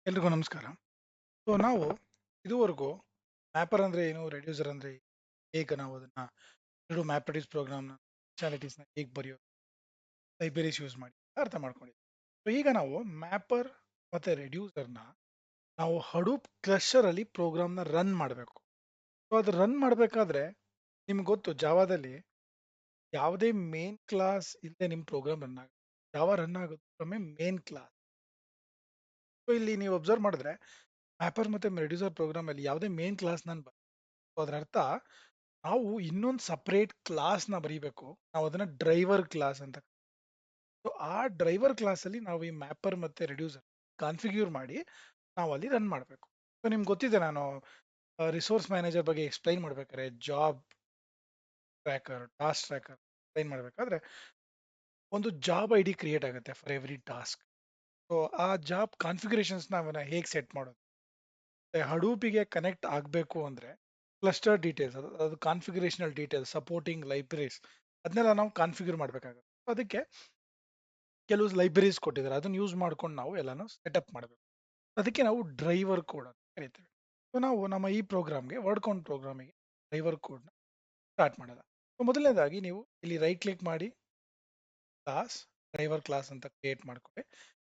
ಎಲ್ರಿಗೂ ನಮಸ್ಕಾರ. ಸೊ ನಾವು ಇದುವರೆಗೂ ಮ್ಯಾಪರ್ ಅಂದ್ರೆ ಏನು, ರೆಡ್ಯೂಸರ್ ಅಂದ್ರೆ ಏನು, ಹೇಗೆ ನಾವು ಅದನ್ನ ಎರಡು ಮ್ಯಾಪ್ ರೆಡ್ಯೂಸ್ ಪ್ರೋಗ್ರಾಮ್ನ ಫಂಕ್ಷನಾಲಿಟೀಸ್ನ ಹೇಗೆ ಬರೆಯೋದು, ಲೈಬ್ರರೀಸ್ ಯೂಸ್ ಮಾಡಿ ಅರ್ಥ ಮಾಡ್ಕೊಂಡಿದ್ದೀವಿ. ಸೊ ಈಗ ನಾವು ಮ್ಯಾಪರ್ ಮತ್ತೆ ರೆಡ್ಯೂಸರ್ನ ನಾವು ಹಡೂಪ್ ಕ್ಲಸ್ಟರ್ ಅಲ್ಲಿ ಪ್ರೋಗ್ರಾಮ್ನ ರನ್ ಮಾಡಬೇಕು. ಸೊ ಅದು ರನ್ ಮಾಡಬೇಕಾದ್ರೆ ನಿಮ್ಗೆ ಗೊತ್ತು ಜಾವಾದಲ್ಲಿ ಯಾವುದೇ ಮೇನ್ ಕ್ಲಾಸ್ ಇಲ್ಲದೆ ನಿಮ್ಮ ಪ್ರೋಗ್ರಾಮ್ ರನ್ ಆಗುತ್ತೆ. ಜಾವಾ ರನ್ ಆಗೋದು from A main clause. So ಇಲ್ಲಿ ನೀವು ಅಬ್ಸರ್ವ್ ಮಾಡಿದ್ರೆ ಮ್ಯಾಪರ್ ಮತ್ತೆ ರೆಡ್ಯೂಸರ್ ಪ್ರೋಗ್ರಾಮ್ ಅಲ್ಲಿ ಯಾವುದೇ ಮೇನ್ ಕ್ಲಾಸ್ ನಾನು ಅದರ ಅರ್ಥ ನಾವು ಇನ್ನೊಂದು ಸಪರೇಟ್ ಕ್ಲಾಸ್ನ ಬರೀಬೇಕು. ನಾವು ಅದನ್ನ ಡ್ರೈವರ್ ಕ್ಲಾಸ್ ಅಂತ. ಸೊ ಆ ಡ್ರೈವರ್ ಕ್ಲಾಸ್ ಅಲ್ಲಿ ನಾವು ಈ ಮ್ಯಾಪರ್ ಮತ್ತೆ ರೆಡ್ಯೂಸರ್ ಕಾನ್ಫಿಗ್ಯೂರ್ ಮಾಡಿ ನಾವು ಅಲ್ಲಿ ರನ್ ಮಾಡಬೇಕು. ಸೊ ನಿಮ್ಗೆ ಗೊತ್ತಿದೆ, ನಾನು ರಿಸೋರ್ಸ್ ಮ್ಯಾನೇಜರ್ ಬಗ್ಗೆ ಎಕ್ಸ್ಪ್ಲೈನ್ ಮಾಡ್ಬೇಕಾದ್ರೆ job tracker task tracker explain ಮಾಡಬೇಕಾದ್ರೆ ಒಂದು ಜಾಬ್ ಐ ಡಿ ಕ್ರಿಯೇಟ್ ಆಗುತ್ತೆ ಫಾರ್ ಎವ್ರಿ ಟಾಸ್ಕ್. ಸೊ ಆ ಜಾಬ್ ಕಾನ್ಫಿಗರೇಷನ್ಸ್ ನಾವನ್ನ ಹೇಗೆ ಸೆಟ್ ಮಾಡೋದು, ಹಡೂಪಿಗೆ ಕನೆಕ್ಟ್ ಆಗಬೇಕು ಅಂದ್ರೆ ಕ್ಲಸ್ಟರ್ ಡೀಟೇಲ್ಸ್, ಅದು ಕಾನ್ಫಿಗರೇಷನಲ್ ಡೀಟೇಲ್ಸ್, ಸಪೋರ್ಟಿಂಗ್ ಲೈಬ್ರರೀಸ್, ಅದನ್ನೆಲ್ಲ ನಾವು ಕಾನ್ಫಿಗರ್ ಮಾಡಬೇಕಾಗುತ್ತೆ. ಅದಕ್ಕೆ ಕೆಲವು ಲೈಬ್ರರೀಸ್ ಕೊಟ್ಟಿದ್ದಾರೆ, ಅದನ್ನ ಯೂಸ್ ಮಾಡ್ಕೊಂಡು ನಾವು ಎಲ್ಲಾನು ಸೆಟಪ್ ಮಾಡಬೇಕು. ಅದಕ್ಕೆ ನಾವು ಡ್ರೈವರ್ ಕೋಡ್ ಅಂತ ಕರಿತೀವಿ. ಸೊ ನಾವು ನಮ್ಮ ಈ ಪ್ರೋಗ್ರಾಮ್ಗೆ ವರ್ಡ್ ಕೌಂಟ್ ಪ್ರೋಗ್ರಾಮಿಗೆ ಡ್ರೈವರ್ ಕೋಡ್ನ ಸ್ಟಾರ್ಟ್ ಮಾಡೋಣ. ಸೊ ಮೊದಲನೇದಾಗಿ ನೀವು ಇಲ್ಲಿ ರೈಟ್ ಕ್ಲಿಕ್ ಮಾಡಿ ಕ್ಲಾಸ್ ಡ್ರೈವರ್ ಕ್ಲಾಸ್ ಅಂತ ಕ್ರಿಯೇಟ್ ಮಾಡ್ಕೊಳ್ಳಿ.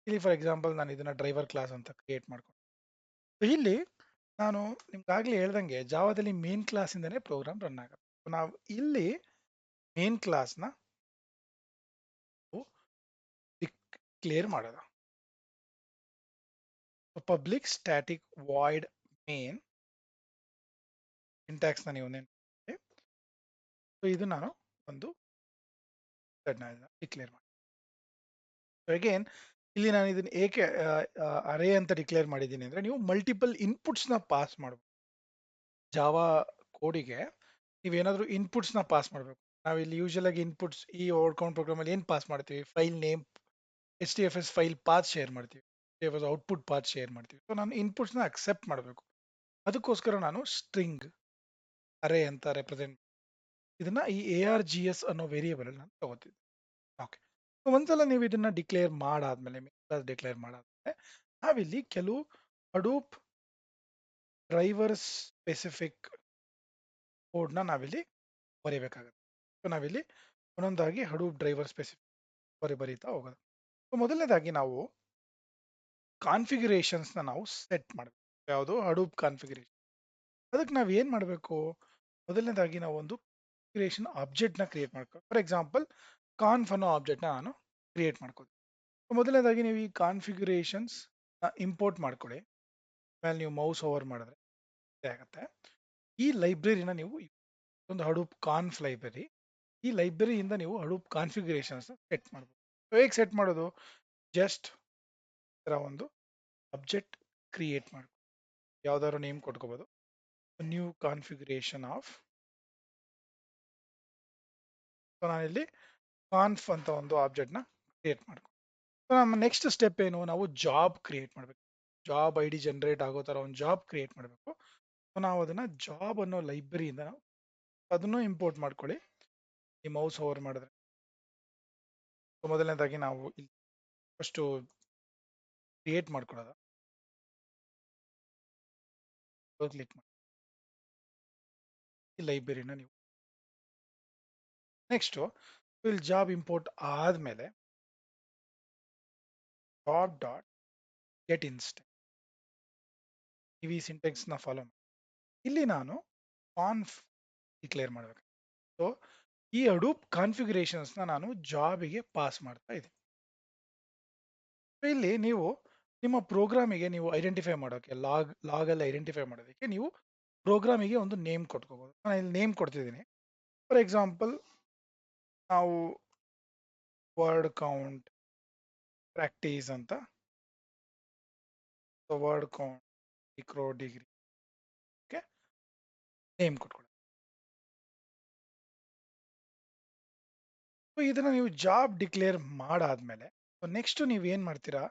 ಇಲ್ಲಿ ಫಾರ್ ಎಕ್ಸಾಂಪಲ್ ನಾನು ಇದನ್ನ ಡ್ರೈವರ್ ಕ್ಲಾಸ್ ಅಂತ ಕ್ರಿಯೇಟ್ ಮಾಡ್ಕೊಂಡು ಇಲ್ಲಿ ನಾನು ನಿಮ್ಗಾಗ್ಲೇ ಹೇಳ್ದಂಗೆ ಜಾವಾದಲ್ಲಿ ಮೇನ್ ಕ್ಲಾಸ್ ಇಂದನೇ ಪ್ರೋಗ್ರಾಮ್ ರನ್ ಆಗುತ್ತೆ. ನಾವು ಇಲ್ಲಿ ಮೇನ್ ಕ್ಲಾಸ್ನ ಡಿಕ್ಲೇರ್ ಮಾಡೋದು. Public static void main syntax ನ ನೀವು ನೆನಪಿ. ಸೊ ಇದು ನಾನು ಒಂದು ಡಿಕ್ಲೇರ್ ಮಾಡಿ ಅಗೇನ್ ಇಲ್ಲಿ ನಾನು ಇದನ್ನ ಏಕೆ ಅರೇ ಅಂತ ಡಿಕ್ಲೇರ್ ಮಾಡಿದ್ದೀನಿ ಅಂದ್ರೆ ನೀವು ಮಲ್ಟಿಪಲ್ ಇನ್ಪುಟ್ಸ್ ನ ಪಾಸ್ ಮಾಡಬಹುದು. ಜಾವಾ ಕೋಡಿಗೆ ನೀವೇನಾದ್ರೂ ಇನ್ಪುಟ್ಸ್ ನ ಪಾಸ್ ಮಾಡಬೇಕು. ನಾವಿಲ್ಲಿ ಯೂಶಲ್ ಆಗಿ ಇನ್ಪುಟ್ಸ್ ಈ ವರ್ಡ್ ಕೌಂಟ್ ಪ್ರೋಗ್ರಾಮ್ ಅಲ್ಲಿ ಏನ್ ಪಾಸ್ ಮಾಡ್ತೀವಿ, file name, H T F S file path share ಮಾಡ್ತೀವಿ, ಔಟ್ಪುಟ್ ಪಾತ್ ಶೇರ್ ಮಾಡ್ತೀವಿ. ಸೊ ನಾನು ಇನ್ಪುಟ್ಸ್ ನ ಅಕ್ಸೆಪ್ಟ್ ಮಾಡಬೇಕು. ಅದಕ್ಕೋಸ್ಕರ ನಾನು ಸ್ಟ್ರಿಂಗ್ ಅರೇ ಅಂತ ರೆಪ್ರೆಸೆಂಟ್ ಇದನ್ನ ಈ ಎ ಆರ್ ಜಿ ಎಸ್ ಅನ್ನೋ ವೇರಿಯೇಬಲ್ ಅಲ್ಲಿ ನಾನು ತಗೋತೀನಿ. ಓಕೆ. ಒಂದ್ಸಲ ನೀವು ಇದನ್ನ ಡಿಕ್ಲೇರ್ ಮಾಡಾದ್ಮೇಲೆ ಡಿಕ್ಲೇರ್ ಮಾಡಾದ್ಮೇಲೆ ನಾವಿಲ್ಲಿ ಕೆಲವು ಹಡೂಪ್ ಡ್ರೈವರ್ ಸ್ಪೆಸಿಫಿಕ್ ಕೋಡ್ನ ನಾವಿಲ್ಲಿ ಬರೀಬೇಕಾಗುತ್ತೆ. ಸೊ ನಾವಿಲ್ಲಿ ಒಂದೊಂದಾಗಿ ಹಡೂಪ್ ಡ್ರೈವರ್ ಸ್ಪೆಸಿಫಿಕ್ ಬರೀತಾ ಹೋಗೋದು. ಸೊ ಮೊದಲನೇದಾಗಿ ನಾವು ಕಾನ್ಫಿಗರೇಷನ್ಸ್ನ ನಾವು ಸೆಟ್ ಮಾಡಬೇಕು. ಯಾವುದು ಹಡೂಪ್ ಕಾನ್ಫಿಗರೇಷನ್. ಅದಕ್ಕೆ ನಾವು ಏನು ಮಾಡಬೇಕು, ಮೊದಲನೇದಾಗಿ ನಾವು ಒಂದು ಕಾನ್ಫಿಗರೇಷನ್ ಆಬ್ಜೆಕ್ಟ್ನ ಕ್ರಿಯೇಟ್ ಮಾಡ್ಕೋ. ಫಾರ್ ಎಕ್ಸಾಂಪಲ್ ಕಾನ್ಫ್ ಅನ್ನೋ ಆಬ್ಜೆಕ್ಟ್ನ ನಾನು ಕ್ರಿಯೇಟ್ ಮಾಡ್ಕೋತೀನಿ. ಮೊದಲನೇದಾಗಿ ನೀವು ಈ ಕಾನ್ಫಿಗರೇಷನ್ಸ್ ಇಂಪೋರ್ಟ್ ಮಾಡ್ಕೊಳ್ಳಿ. ಆಮೇಲೆ ನೀವು ಮೌಸ್ ಓವರ್ ಮಾಡಿದ್ರೆ ಆಗುತ್ತೆ. ಈ ಲೈಬ್ರರಿನ ನೀವು ಒಂದು ಹಡೂಪ್ ಕಾನ್ಫ್ ಲೈಬ್ರರಿ, ಈ ಲೈಬ್ರರಿಯಿಂದ ನೀವು ಹಡೂಪ್ ಕಾನ್ಫಿಗರೇಷನ್ಸ್ ಸೆಟ್ ಮಾಡ್ಬೋದು. ಹೇಗೆ ಸೆಟ್ ಮಾಡೋದು, ಜಸ್ಟ್ ಒಂದು ಅಬ್ಜೆಕ್ಟ್ ಕ್ರಿಯೇಟ್ ಮಾಡ್ಕೊ, ಯಾವ್ದಾದ್ರು ನೇಮ್ ಕೊಟ್ಕೋಬಹುದು. ನ್ಯೂ ಕಾನ್ಫಿಗರೇಷನ್ ಆಫ್, ನಾನಿಲ್ಲಿ ಕಾನ್ಫ್ ಅಂತ ಒಂದು ಆಬ್ಜೆಕ್ಟ್ ನ ಕ್ರಿಯೇಟ್ ಮಾಡ್ಕೊ. ನಮ್ಮ ನೆಕ್ಸ್ಟ್ ಸ್ಟೆಪ್ ಏನು, ನಾವು ಜಾಬ್ ಕ್ರಿಯೇಟ್ ಮಾಡಬೇಕು. ಜಾಬ್ ಐ ಡಿ ಜನರೇಟ್ ಆಗೋ ತರ ಒಂದು ಜಾಬ್ ಕ್ರಿಯೇಟ್ ಮಾಡಬೇಕು. ನಾವು ಅದನ್ನ ಜಾಬ್ ಅನ್ನೋ ಲೈಬ್ರರಿಯಿಂದ ನಾವು ಅದನ್ನು ಇಂಪೋರ್ಟ್ ಮಾಡ್ಕೊಳ್ಳಿ. ಈ ಮೌಸ್ ಓವರ್ ಮಾಡಿದ್ರೆ ಮೊದಲನೇದಾಗಿ ನಾವು ಇಲ್ಲಿ ಫಸ್ಟ್ ಕ್ರಿಯೇಟ್ ಮಾಡ್ಕೊಳ್ಳೋದು, ಕ್ಲಿಕ್ ಮಾಡಿ ಈ ಲೈಬ್ರರಿನ ನೀವು ನೆಕ್ಸ್ಟ್ ಇಲ್ಲಿ ಜಾಬ್ ಇಂಪೋರ್ಟ್ ಆದ್ಮೇಲೆ ಜಾಬ್ ಡಾಟ್ ಗೆಟ್ ಇನ್ಸ್ಟೆನ್ಸ್, ನೀವು ಈ ಸಿಂಟೆಕ್ಸ್ ನ ಫಾಲೋ ಮಾಡಿ ಇಲ್ಲಿ ನಾನು ಕಾನ್ಫ್ ಡಿಕ್ಲೇರ್ ಮಾಡಬೇಕು. ಸೊ ಈ ಹಡೂಪ್ ಕಾನ್ಫಿಗರೇಷನ್ಸ್ ನಾನು ಜಾಬಿಗೆ ಪಾಸ್ ಮಾಡ್ತಾ ಇದ್ದೀನಿ. ಇಲ್ಲಿ ನೀವು ನಿಮ್ಮ ಪ್ರೋಗ್ರಾಮಿಗೆ ನೀವು ಐಡೆಂಟಿಫೈ ಮಾಡೋಕೆ ಲಾಗ್ ಅಲ್ಲಿ ಐಡೆಂಟಿಫೈ ಮಾಡೋದಕ್ಕೆ ನೀವು ಪ್ರೋಗ್ರಾಮಿಗೆ ಒಂದು ನೇಮ್ ಕೊಟ್ಕೋಬಹುದು. ನಾನು ಇಲ್ಲಿ ನೇಮ್ ಕೊಡ್ತಿದ್ದೀನಿ. ಫಾರ್ ಎಕ್ಸಾಂಪಲ್ ನಾವು ವರ್ಡ್ ಕೌಂಟ್ ಪ್ರಾಕ್ಟೀಸ್ ಅಂತ, word count micro degree name ಕೊಟ್ಕೊಳ್ಳಿ. ಸೊ ಇದನ್ನ ನೀವು ಜಾಬ್ ಡಿಕ್ಲೇರ್ ಮಾಡಾದ್ಮೇಲೆ ನೆಕ್ಸ್ಟ್ ನೀವು ಏನ್ ಮಾಡ್ತೀರಾ,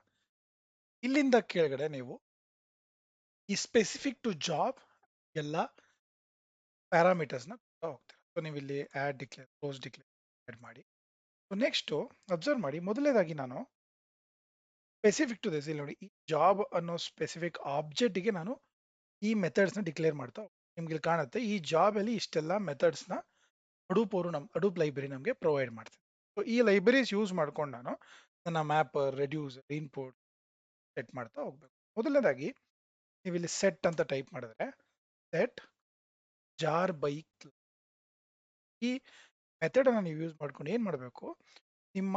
ಇಲ್ಲಿಂದ ಕೆಳಗಡೆ ನೀವು ಈ ಸ್ಪೆಸಿಫಿಕ್ ಟು ಜಾಬ್ ಎಲ್ಲ ಪ್ಯಾರಾಮೀಟರ್ಸ್ನ ಹೋಗ್ತೀರಾ. ಸೊ ನೀವು ಇಲ್ಲಿ add declare close declare add ಮಾಡಿ. ನೆಕ್ಸ್ಟ್ ಅಬ್ಸರ್ವ್ ಮಾಡಿ, ಮೊದಲನೇದಾಗಿ ನಾನು ಸ್ಪೆಸಿಫಿಕ್ ಟು ದಿಸ್ ಇಲ್ಲಿ ನೋಡಿ, ಈ ಜಾಬ್ ಅನ್ನೋ ಸ್ಪೆಸಿಫಿಕ್ ಆಬ್ಜೆಕ್ಟ್ಗೆ ನಾನು ಈ ಮೆಥಡ್ಸ್ನ ಡಿಕ್ಲೇರ್ ಮಾಡ್ತಾ ನಿಮ್ಗೆ ಇಲ್ಲಿ ಕಾಣುತ್ತೆ. ಈ ಜಾಬ್ ಅಲ್ಲಿ ಇಷ್ಟೆಲ್ಲ ಮೆಥಡ್ಸ್ನ ಹಡೂಪ್ ಅವರು ಹಡೂಪ್ ಲೈಬ್ರರಿ ನಮಗೆ ಪ್ರೊವೈಡ್ ಮಾಡ್ತಾರೆ. ಸೊ ಈ ಲೈಬ್ರರೀಸ್ ಯೂಸ್ ಮಾಡ್ಕೊಂಡು ನಾನು ನನ್ನ ಮ್ಯಾಪರ್, ರೆಡ್ಯೂಸರ್, ಇನ್ಪುಟ್ ಸೆಟ್ ಮಾಡ್ತಾ ಹೋಗ್ಬೇಕು. ಮೊದಲನೇದಾಗಿ ನೀವು ಇಲ್ಲಿ ಸೆಟ್ ಅಂತ ಟೈಪ್ ಮಾಡಿದ್ರೆ ಸೆಟ್ ಜಾರ್ ಬೈ ಈ ಮೆಥಡ್ ಅನ್ನು ನೀವು ಯೂಸ್ ಮಾಡ್ಕೊಂಡು ಏನ್ ಮಾಡಬೇಕು, ನಿಮ್ಮ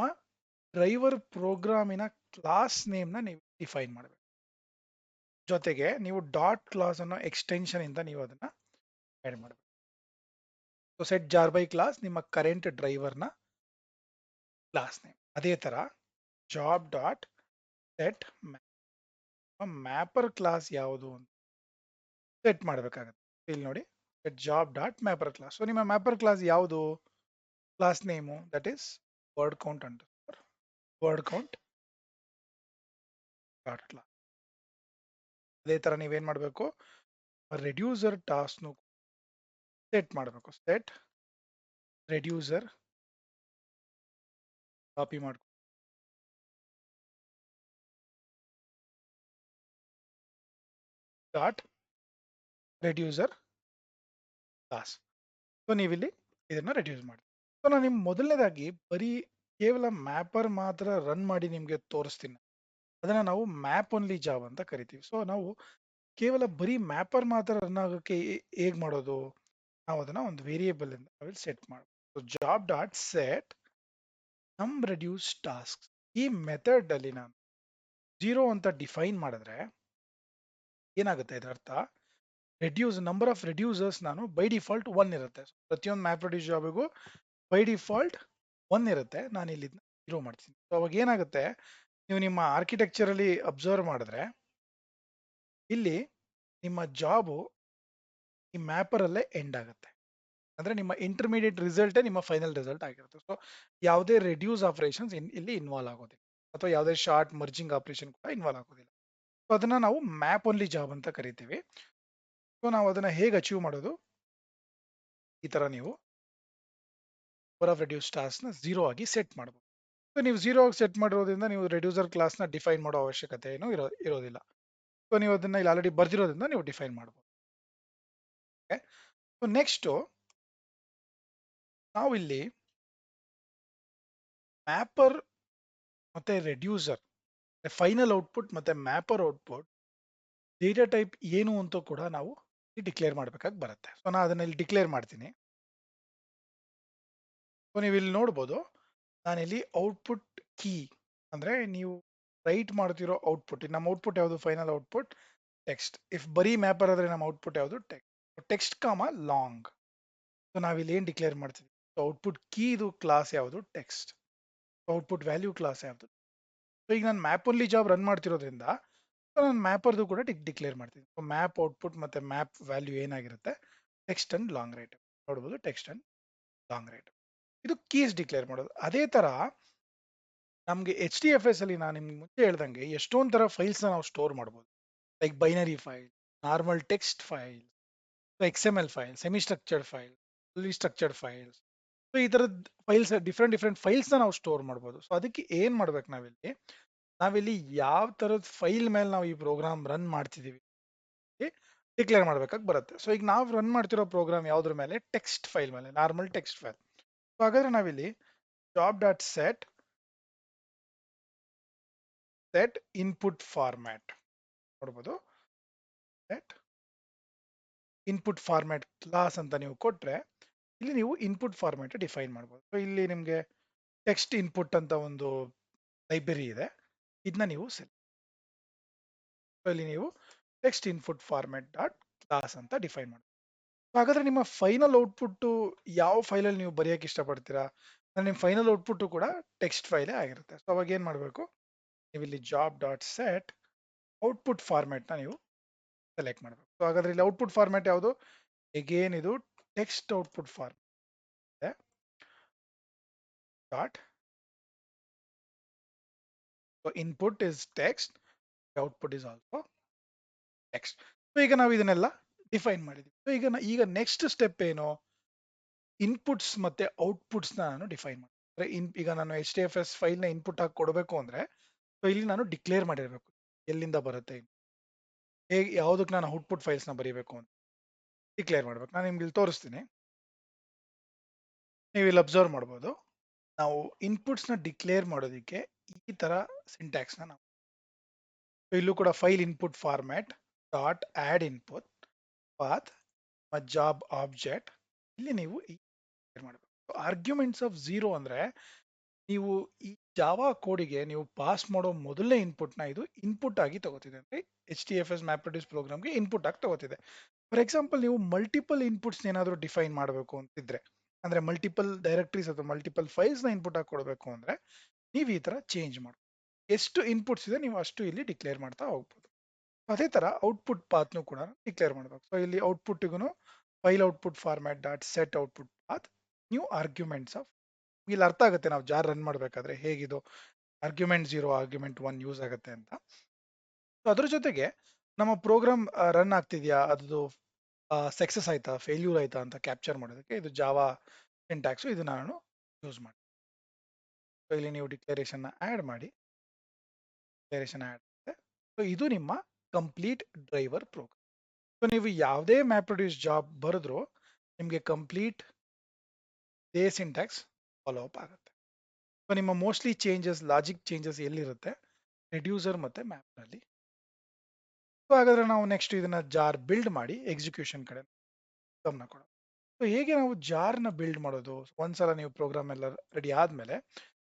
ಡ್ರೈವರ್ ಪ್ರೋಗ್ರಾಮಿನ ಕ್ಲಾಸ್ ನೇಮ್ನ ನೀವು ಡಿಫೈನ್ ಮಾಡಬೇಕು. ಜೊತೆಗೆ ನೀವು ಡಾಟ್ ಕ್ಲಾಸ್ ಅನ್ನೋ ಎಕ್ಸ್ಟೆನ್ಷನ್ ಇಂದ ನೀವು ಅದನ್ನ ಆಡ್ ಮಾಡಬೇಕು. So set jar by class ನಿಮ್ಮ ಕರೆಂಟ್ ಡ್ರೈವರ್ನ ಕ್ಲಾಸ್ ನೇಮ್. ಅದೇ ತರ job dot set mapper class ಯಾವುದು ಅಂತ ಸೆಟ್ ಮಾಡಬೇಕಾಗತ್ತೆ. ಇಲ್ಲಿ ನೋಡಿ set job dot mapper class. So ನಿಮ್ಮ ಮ್ಯಾಪರ್ ಕ್ಲಾಸ್ ಯಾವುದು? Class name that is word count under word count dot class. ಅದೇ ತರ ನೀವೇನ್ ಮಾಡಬೇಕು, ರೆಡ್ಯೂಸರ್ ಟಾಸ್ಕ್ನು ಸೆಟ್ ಮಾಡಬೇಕು. ಸೆಟ್ ರೆಡ್ಯೂಸರ್ ಕಾಪಿ ಮಾಡ್ಕೊ ಡಾಟ್ ರೆಡ್ಯೂಸರ್ ಕ್ಲಾಸ್. ಸೊ ನೀವಿಲ್ಲಿ ಇದನ್ನ ರೆಡ್ಯೂಸ್ ಮಾಡಿ. ಸೊ ನಾನು ನಿಮ್ ಮೊದಲನೇದಾಗಿ ಬರೀ ಕೇವಲ ಮ್ಯಾಪರ್ ಮಾತ್ರ ರನ್ ಮಾಡಿ ನಿಮ್ಗೆ ತೋರಿಸ್ತೀನಿ. ಅದನ್ನ ನಾವು ಮ್ಯಾಪ್ ಓನ್ಲಿ ಜಾಬ್ ಅಂತ ಕರಿತೀವಿ. ಸೊ ನಾವು ಕೇವಲ ಬರೀ ಮ್ಯಾಪರ್ ಮಾತ್ರ ರನ್ ಆಗೋಕ್ಕೆ ಹೇಗ್ ಮಾಡೋದು? ನಾವು ಅದನ್ನ ಒಂದು ವೇರಿಯೇಬಲ್ ಇಂದ ಸೆಟ್ ಮಾಡಬೇಕು. ಜಾಬ್ ಡಾಟ್ ಸೆಟ್ ನಮ್ ರೆಡ್ಯೂಸ್ ಟಾಸ್ಕ್. ಈ ಮೆಥಡ್ ಅಲ್ಲಿ ನಾನು 0 ಅಂತ ಡಿಫೈನ್ ಮಾಡಿದ್ರೆ ಏನಾಗುತ್ತೆ ಇದರ ಅರ್ಥ, ರೆಡ್ಯೂಸ್ ನಂಬರ್ ಆಫ್ ರೆಡ್ಯೂಸರ್ಸ್ ನಾನು ಬೈ ಡಿಫಾಲ್ಟ್ 1 ಇರುತ್ತೆ. ಪ್ರತಿಯೊಂದು ಮ್ಯಾಪ್ ರೆಡ್ಯೂಸ್ ಜಾಬಿಗೂ ಬೈ ಡಿಫಾಲ್ಟ್ 1 ಇರುತ್ತೆ. ನಾನು ಇಲ್ಲಿ 0 ಮಾಡ್ತೀನಿ. ಸೊ ಅವಾಗ ಏನಾಗುತ್ತೆ, ನೀವು ನಿಮ್ಮ ಆರ್ಕಿಟೆಕ್ಚರ್ ಅಲ್ಲಿ ಅಬ್ಸರ್ವ್ ಮಾಡಿದ್ರೆ ಇಲ್ಲಿ ನಿಮ್ಮ ಜಾಬು ಈ ಮ್ಯಾಪರ್ ಅಲ್ಲೇ ಎಂಡ್ ಆಗುತ್ತೆ. ಅಂದ್ರೆ ನಿಮ್ಮ ಇಂಟರ್ಮೀಡಿಯೇಟ್ ರಿಸಲ್ಟೇ ನಿಮ್ಮ ಫೈನಲ್ ರಿಸಲ್ಟ್ ಆಗಿರುತ್ತೆ. ಸೊ ಯಾವುದೇ ರೆಡ್ಯೂಸ್ ಆಪರೇಷನ್ಸ್ ಇಲ್ಲಿ ಇನ್ವಾಲ್ವ್ ಆಗೋದಿಲ್ಲ, ಅಥವಾ ಯಾವುದೇ ಶಾರ್ಟ್ ಮರ್ಜಿಂಗ್ ಆಪರೇಷನ್ ಕೂಡ ಇನ್ವಾಲ್ವ್ ಆಗೋದಿಲ್ಲ. ಸೊ ಅದನ್ನ ನಾವು ಮ್ಯಾಪ್ ಓನ್ಲಿ ಜಾಬ್ ಅಂತ ಕರಿತೀವಿ. ಸೊ ನಾವು ಅದನ್ನ ಹೇಗೆ ಅಚೀವ್ ಮಾಡೋದು, ಈ ತರ ನೀವು ನಂಬರ್ ಆಫ್ ರೆಡ್ಯೂಸ್ ಟಾಸ್ಕ್ ನ 0 ಆಗಿ ಸೆಟ್ ಮಾಡಬಹುದು. ಸೊ ನೀವು 0 ಆಗಿ ಸೆಟ್ ಮಾಡಿರೋದ್ರಿಂದ ನೀವು ರೆಡ್ಯೂಸರ್ ಕ್ಲಾಸ್ ನ ಡಿಫೈನ್ ಮಾಡೋ ಅವಶ್ಯಕತೆ ಏನು ಇರೋದಿಲ್ಲ. ಸೊ ನೀವು ಅದನ್ನ ಇಲ್ಲಿ ಆಲ್ರೆಡಿ ಬರ್ದಿರೋದ್ರಿಂದ ನೀವು ಡಿಫೈನ್ ಮಾಡಬಹುದು. ಸೊ ನೆಕ್ಸ್ಟ್ ನಾವು ಇಲ್ಲಿ ಮ್ಯಾಪರ್ ಮತ್ತೆ ರೆಡ್ಯೂಸರ್ ಫೈನಲ್ ಔಟ್ಪುಟ್ ಮತ್ತೆ ಮ್ಯಾಪರ್ ಔಟ್ಪುಟ್ ಡೇಟಾ ಟೈಪ್ ಏನು ಅಂತ ಕೂಡ ನಾವು ಡಿಕ್ಲೇರ್ ಮಾಡ್ಬೇಕಾಗಿ ಬರುತ್ತೆ. ಸೊ ನಾನು ಅದನ್ನ ಇಲ್ಲಿ ಡಿಕ್ಲೇರ್ ಮಾಡ್ತೀನಿ. ಸೊ ನೀವು ಇಲ್ಲಿ ನೋಡ್ಬೋದು, ನಾನಿಲ್ಲಿ ಔಟ್ಪುಟ್ ಕೀ ಅಂದ್ರೆ ನೀವು ರೈಟ್ ಮಾಡ್ತಿರೋ ಔಟ್ಪುಟ್, ನಮ್ಮ ಔಟ್ಪುಟ್ ಯಾವುದು? Final output text. ಇಫ್ ಬರೀ ಮ್ಯಾಪರ್ ಆದ್ರೆ ನಮ್ಮ ಔಟ್ಪುಟ್ ಯಾವುದು? ಟೆಕ್ಸ್ಟ್ ಕಾಮ ಲಾಂಗ್. ಸೊ ನಾವಿಲ್ಲಿ ಏನ್ ಡಿಕ್ಲೇರ್ ಮಾಡ್ತೀವಿ, ಔಟ್ಪುಟ್ ಕೀ ಇದು ಕ್ಲಾಸ್ ಯಾವುದು? ಟೆಕ್ಸ್ಟ್. ಔಟ್ಪುಟ್ ವ್ಯಾಲ್ಯೂ ಕ್ಲಾಸ್ ಯಾವುದು? ಸೊ ಈಗ ನಾನು ಮ್ಯಾಪ್ ಓನ್ಲಿ ಜಾಬ್ ರನ್ ಮಾಡ್ತಿರೋದ್ರಿಂದ ನಾನು ಮ್ಯಾಪರ್ದು ಕೂಡ ಡಿಕ್ಲೇರ್ ಮಾಡ್ತೀನಿ. ಸೊ ಮ್ಯಾಪ್ ಔಟ್ಪುಟ್ ಮತ್ತೆ ಮ್ಯಾಪ್ ವ್ಯಾಲ್ಯೂ ಏನಾಗಿರುತ್ತೆ? Text and long right. ನೋಡ್ಬೋದು ಟೆಕ್ಸ್ಟ್ ಅಂಡ್ ಲಾಂಗ್ ರೈಟ್. ಇದು ಕೀಸ್ ಡಿಕ್ಲೇರ್ ಮಾಡೋದು. ಅದೇ ತರ ನಮ್ಗೆ HDFS ಅಲ್ಲಿ ನಾನು ನಿಮ್ಗೆ ಮುಂಚೆ ಹೇಳ್ದಂಗೆ ಎಷ್ಟೊಂದು ತರ ಫೈಲ್ಸ್ ನಾವು ಸ್ಟೋರ್ ಮಾಡ್ಬೋದು. Like binary file, normal text file, XML file, semi structured file, fully structured files. So ಈ ತರದ ಫೈಲ್ಸ್, ಡಿಫ್ರೆಂಟ್ ಫೈಲ್ಸ್ ನಾವು ಸ್ಟೋರ್ ಮಾಡ್ಬೋದು. ಸೊ ಅದಕ್ಕೆ ಏನ್ ಮಾಡ್ಬೇಕು, ನಾವಿಲ್ಲಿ ಯಾವ ತರದ ಫೈಲ್ ಮೇಲೆ ನಾವು ಈ ಪ್ರೋಗ್ರಾಮ್ ರನ್ ಮಾಡ್ತಿದೀವಿ ಡಿಕ್ಲೇರ್ ಮಾಡ್ಬೇಕಾಗಿ ಬರುತ್ತೆ. ಸೊ ಈಗ ನಾವು ರನ್ ಮಾಡ್ತಿರೋ ಪ್ರೋಗ್ರಾಮ್ ಯಾವ್ದ್ರ ಮೇಲೆ? ಟೆಕ್ಸ್ಟ್ ಫೈಲ್ ಮೇಲೆ, ನಾರ್ಮಲ್ ಟೆಕ್ಸ್ಟ್ ಫೈಲ್. ಸೊ ಹಾಗಾದ್ರೆ ನಾವಿಲ್ಲಿ job dot set input format ನೋಡ್ಬೋದು. ಸೆಟ್ ಇನ್ಪುಟ್ ಫಾರ್ಮ್ಯಾಟ್ ಕ್ಲಾಸ್ ಅಂತ ನೀವು ಕೊಟ್ರೆ ಇಲ್ಲಿ ನೀವು ಇನ್ಪುಟ್ ಫಾರ್ಮ್ಯಾಟ್ ಡಿಫೈನ್ ಮಾಡ್ಬೋದು. ಸೊ ಇಲ್ಲಿ ನಿಮಗೆ ಟೆಕ್ಸ್ಟ್ ಇನ್ಪುಟ್ ಅಂತ ಒಂದು ಲೈಬ್ರರಿ ಇದೆ, ಇದನ್ನ ನೀವು ಇಲ್ಲಿ ನೀವು text input format dot class ಅಂತ ಡಿಫೈನ್ ಮಾಡಿ. ಹಾಗಾದ್ರೆ ನಿಮ್ಮ ಫೈನಲ್ ಔಟ್ಪುಟ್ ಯಾವ ಫೈಲಲ್ಲಿ ನೀವು ಬರೆಯಕ್ಕೆ ಇಷ್ಟಪಡ್ತೀರಾ? ನಿಮ್ಮ ಫೈನಲ್ ಔಟ್ಪುಟ್ ಕೂಡ ಟೆಕ್ಸ್ಟ್ ಫೈಲೇ ಆಗಿರುತ್ತೆ. ಸೊ ಅವಾಗ ಏನ್ ಮಾಡಬೇಕು, ನೀವು ಇಲ್ಲಿ ಜಾಬ್ ಡಾಟ್ ಸೆಟ್ ಔಟ್ಪುಟ್ ಫಾರ್ಮ್ಯಾಟ್ನ ನೀವು ಸೆಲೆಕ್ಟ್ ಮಾಡಬೇಕು. ಸೊ ಹಾಗಾದ್ರೆ ಇಲ್ಲಿ ಔಟ್ಪುಟ್ ಫಾರ್ಮ್ಯಾಟ್ ಯಾವುದು? ಅಗೇನ್ ಇದು text output form dot. So input is text, output is also text. So ಈಗ ನಾವು ಇದನ್ನೆಲ್ಲ ಡಿಫೈನ್ ಮಾಡಿದ್ವಿ. ಸೊ ಈಗ ನೆಕ್ಸ್ಟ್ ಸ್ಟೆಪ್ ಏನು? ಇನ್ಪುಟ್ಸ್ ಮತ್ತೆ ಔಟ್ಪುಟ್ಸ್ ನಾನು ಡಿಫೈನ್ ಮಾಡಿ. ಈಗ ನಾನು HDFS ಫೈಲ್ ನ ಇನ್ಪುಟ್ ಆಗಿ ಕೊಡಬೇಕು ಅಂದ್ರೆ ಸೊ ಇಲ್ಲಿ ನಾನು ಡಿಕ್ಲೇರ್ ಮಾಡಿರಬೇಕು ಎಲ್ಲಿಂದ ಬರುತ್ತೆ, ಹೇಗೆ ಯಾವುದಕ್ಕೆ ನಾನು ಔಟ್ಪುಟ್ ಫೈಲ್ಸ್ನ ಬರೀಬೇಕು ಅಂತ ಡಿಕ್ಲೇರ್ ಮಾಡ್ಬೇಕು. ನಾನು ನಿಮ್ಗೆ ಇಲ್ಲಿ ತೋರಿಸ್ತೀನಿ. ನೀವು ಇಲ್ಲಿ ಅಬ್ಸರ್ವ್ ಮಾಡ್ಬೋದು, ನಾವು ಇನ್ಪುಟ್ಸ್ನ ಡಿಕ್ಲೇರ್ ಮಾಡೋದಕ್ಕೆ ಈ ತರ ಸಿಂಟ್ಯಾಕ್ಸ್ನ ನಾವು ಇಲ್ಲೂ ಕೂಡ file input format dot add input path job object ಇಲ್ಲಿ ನೀವು ಮಾಡಬೇಕು. ಆರ್ಗ್ಯುಮೆಂಟ್ಸ್ ಆಫ್ ಝೀರೋ ಅಂದ್ರೆ ನೀವು ಈ ಜಾವಾ ಕೋಡಿಗೆ ನೀವು ಪಾಸ್ ಮಾಡೋ ಮೊದಲನೇ ಇನ್ಪುಟ್ನ ಇದು ಇನ್ಪುಟ್ ಆಗಿ ತಗೋತಿದೆ. ಅಂದ್ರೆ HDFS MapReduce ಪ್ರೋಗ್ರಾಮ್ಗೆ ಇನ್ಪುಟ್ ಆಗಿ ತಗೋತಿದೆ. ಫಾರ್ ಎಕ್ಸಾಂಪಲ್ ನೀವು ಮಲ್ಟಿಪಲ್ ಇನ್ಪುಟ್ಸ್ ಏನಾದರೂ ಡಿಫೈನ್ ಮಾಡಬೇಕು ಅಂತಿದ್ರೆ, ಅಂದ್ರೆ ಮಲ್ಟಿಪಲ್ ಡೈರೆಕ್ಟರೀಸ್ ಅಥವಾ ಮಲ್ಟಿಪಲ್ ಫೈಲ್ಸ್ನ ಇನ್ಪುಟ್ ಆಗಿ ಕೊಡಬೇಕು ಅಂದ್ರೆ ನೀವು ಈ ತರ ಚೇಂಜ್ ಮಾಡಿ ಎಷ್ಟು ಇನ್ಪುಟ್ಸ್ ಇದೆ ನೀವು ಅಷ್ಟು ಇಲ್ಲಿ ಡಿಕ್ಲೇರ್ ಮಾಡ್ತಾ ಹೋಗ್ಬೋದು. ಅದೇ ತರ ಔಟ್ಪುಟ್ ಪಾತ್ನು ಕೂಡ ಡಿಕ್ಲೇರ್ ಮಾಡಬೇಕು. ಸೊ ಇಲ್ಲಿ ಔಟ್ಪುಟ್ಗೂ file output format dot set output path new arguments of, ಇಲ್ಲಿ ಅರ್ಥ ಆಗುತ್ತೆ ನಾವು ಜಾರ್ ರನ್ ಮಾಡಬೇಕಾದ್ರೆ ಹೇಗಿದು ಆರ್ಗ್ಯುಮೆಂಟ್ 0 ಆರ್ಗ್ಯುಮೆಂಟ್ 1 ಯೂಸ್ ಆಗುತ್ತೆ ಅಂತ. ಸೊ ಅದ್ರ ಜೊತೆಗೆ ನಮ್ಮ ಪ್ರೋಗ್ರಾಮ್ ರನ್ ಆಗ್ತಿದ್ಯಾ, ಅದು ಸಕ್ಸಸ್ ಆಯ್ತಾ ಫೇಲ್ಯೂರ್ ಆಯ್ತಾ ಅಂತ ಕ್ಯಾಪ್ಚರ್ ಮಾಡೋದಕ್ಕೆ ಇದು ಜಾವಾ ಸಿಂಟ್ಯಾಕ್ಸ್, ಇದು ನಾನು ಯೂಸ್ ಮಾಡಿ. ಸೊ ಇಲ್ಲಿ ನೀವು ಡಿಕ್ಲರೇಷನ್ ಆಡ್ ಮಾಡಿ, ಡಿಕ್ಲರೇಷನ್ ಆಡ್ ಸೊ ಇದು ನಿಮ್ಮ ಕಂಪ್ಲೀಟ್ ಡ್ರೈವರ್ ಪ್ರೋಗ್ರಾಮ್. ಸೊ ನೀವು ಯಾವುದೇ ಮ್ಯಾಪ್ರೆಡ್ಯೂಸ್ ಜಾಬ್ ಬರೆದ್ರು ನಿಮಗೆ ಕಂಪ್ಲೀಟ್ ಇದೇ ಸಿಂಟ್ಯಾಕ್ಸ್ ಫಾಲೋ ಅಪ್ ಆಗುತ್ತೆ. ಸೊ ನಿಮ್ಮ ಮೋಸ್ಟ್ಲಿ ಚೇಂಜಸ್, ಲಾಜಿಕ್ ಚೇಂಜಸ್ ಎಲ್ಲಿರುತ್ತೆ, ರೆಡ್ಯೂಸರ್ ಮತ್ತೆ ಮ್ಯಾಪ್ನಲ್ಲಿ. ಸೊ ಹಾಗಾದ್ರೆ ನಾವು ನೆಕ್ಸ್ಟ್ ಇದನ್ನ ಜಾರ್ ಬಿಲ್ಡ್ ಮಾಡಿ ಎಕ್ಸಿಕ್ಯೂಷನ್ ಕಡೆ ಗಮನ ಕೊಡೋಣ. ಸೊ ಹೇಗೆ ನಾವು ಜಾರ್ನ ಬಿಲ್ಡ್ ಮಾಡೋದು, ಒಂದ್ಸಲ ನೀವು ಪ್ರೋಗ್ರಾಮ್ ಎಲ್ಲ ರೆಡಿ ಆದ್ಮೇಲೆ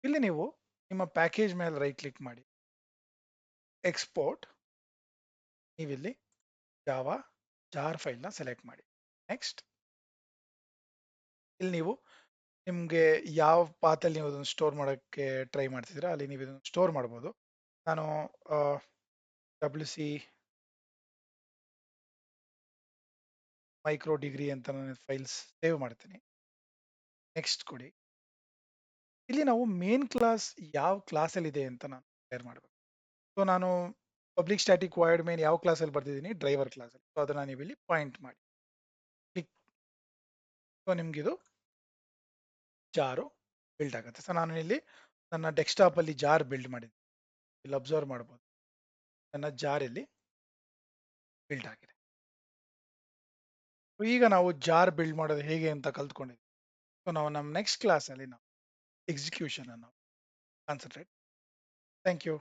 ಇಲ್ಲಿ ನೀವು ನಿಮ್ಮ ಪ್ಯಾಕೇಜ್ ಮೇಲೆ ರೈಟ್ ಕ್ಲಿಕ್ ಮಾಡಿ, ಎಕ್ಸ್ಪೋರ್ಟ್, ನೀವಿಲ್ಲಿ ಜಾವಾ ಜಾರ್ ಫೈಲ್ನ ಸೆಲೆಕ್ಟ್ ಮಾಡಿ. ನೆಕ್ಸ್ಟ್ ಇಲ್ಲಿ ನೀವು ನಿಮಗೆ ಯಾವ ಪಾತಲ್ಲಿ ನೀವು ಅದನ್ನು ಸ್ಟೋರ್ ಮಾಡೋಕ್ಕೆ ಟ್ರೈ ಮಾಡ್ತಿದ್ದೀರಾ ಅಲ್ಲಿ ನೀವು ಇದನ್ನು ಸ್ಟೋರ್ ಮಾಡ್ಬೋದು. ನಾನು WC ಮೈಕ್ರೋ ಡಿಗ್ರಿ ಅಂತ ನಾನು ಫೈಲ್ಸ್ ಸೇವ್ ಮಾಡ್ತೀನಿ. ನೆಕ್ಸ್ಟ್ ಕೊಡಿ. ಇಲ್ಲಿ ನಾವು ಮೇನ್ ಕ್ಲಾಸ್ ಯಾವ ಕ್ಲಾಸಲ್ಲಿ ಇದೆ ಅಂತ ನಾನು ಕ್ಲಿಯರ್ ಮಾಡಬೇಕು. ಸೊ ನಾನು ಪಬ್ಲಿಕ್ ಸ್ಟ್ಯಾಟಿಕ್ ವಾಯ್ಡ್ ಮೇನ್ ಯಾವ ಕ್ಲಾಸಲ್ಲಿ ಬರ್ತಿದ್ದೀನಿ, ಡ್ರೈವರ್ ಕ್ಲಾಸಲ್ಲಿ. ಸೊ ಅದನ್ನು ನೀವು ಇಲ್ಲಿ ಪಾಯಿಂಟ್ ಮಾಡಿ ಕ್ಲಿಕ್. ಸೊ ನಿಮ್ಗಿದು ಜಾರು ಬಿಲ್ಡ್ ಆಗುತ್ತೆ. ಸೊ ನಾನು ಇಲ್ಲಿ ನನ್ನ ಡೆಸ್ಕ್ಟಾಪ್ ಅಲ್ಲಿ ಜಾರ್ ಬಿಲ್ಡ್ ಮಾಡಿದ್ದೀನಿ, ಇಲ್ಲಿ ಅಬ್ಸರ್ವ್ ಮಾಡ್ಬೋದು ನನ್ನ ಜಾರ್ ಇಲ್ಲಿ ಬಿಲ್ಡ್ ಆಗಿದೆ. ಈಗ ನಾವು ಜಾರ್ ಬಿಲ್ಡ್ ಮಾಡೋದು ಹೇಗೆ ಅಂತ ಕಲ್ತ್ಕೊಂಡಿದ್ದೀವಿ. ಸೊ ನಾವು ನಮ್ಮ ನೆಕ್ಸ್ಟ್ ಕ್ಲಾಸಲ್ಲಿ ನಾವು ಎಕ್ಸಿಕ್ಯೂಷನ್ ಅನ್ನು ಕಾನ್ಸಂಟ್ರೇಟ್. Thank you.